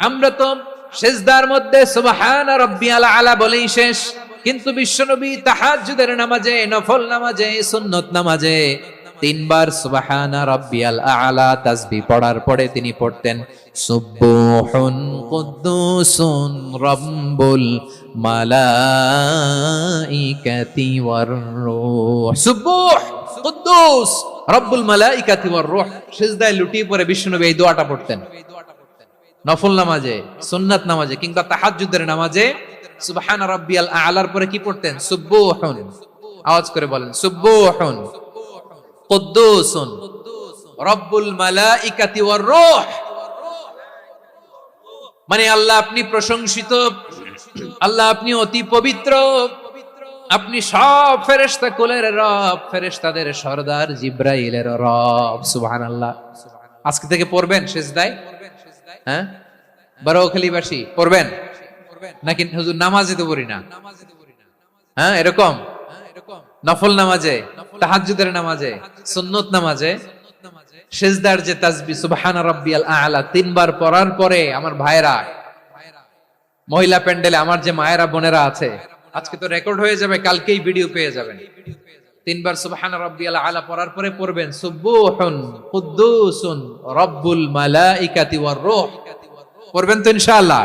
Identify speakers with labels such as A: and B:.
A: আমরা তো সিজদার মধ্যে সুবহান রাব্বিয়াল আলা বলেই শেষ, কিন্তু বিশ্বনবী তাহাজ্জুদের নামাজে, নফল নামাজে, সুন্নত নামাজে তিনবার সুবহান রাব্বিয়াল আলা তাসবিহ পড়ার পরে তিনি পড়তেন সুবহুন কুদ্দুসুন রাব্বুল মালাইকাতি ওয়ার রূহ। সুবহ কুদ্দুস রব্বুল মালাইকাতি ওয়ার রূহ। সিজদায় লুটিয়ে পড়ে বিশ্বনবী এই দোয়াটা পড়তেন নফল নামাজে, সুন্নাত নামাজে কিংবা তাহাজ্জুদের নামাজে। সুবহান রাব্বিয়াল আলার পরে কি পড়তেন? সুবহুন। আওয়াজ করে বলেন সুবহুন কুদ্দুসুন রব্বুল মালাইকাতি ওয়ার রূহ। মানে আল্লাহ আপনি প্রশংসিত, আল্লাহ আপনি অতি পবিত্র, আপনি সব ফেরেশতা কুলের রব, ফেরেশতাদের সরদার জিব্রাইলের রব। সুবহানাল্লাহ। আজকে থেকে পড়বেন সিজদায়? হ্যাঁ, বারোখালীবাসী পড়বেন নাকি হুজুর নামাজে তো পড়ি না? হ্যাঁ, এরকম নফল নামাজে, তাহাজ্জুদের নামাজে, সুন্নত নামাজে সিজদার যে তাসবিহ সুবহান রাব্বিয়াল আ'লা তিনবার পড়ার পরে আমার ভাইরা, মহিলা প্যান্ডেলে আমার যে মায়েরা বোনেরা আছে, আজকে তো রেকর্ড হয়ে যাবে, কালকেই ভিডিও পেয়ে যাবেন। তিনবার সুবহান রাব্বিয়াল আ'লা পড়ার পরে পড়বেন সুবহুন কুদ্দুসুন রব্বুল মালাইকাতি ওয়ার রূহ। পড়বেন তো ইনশাআল্লাহ?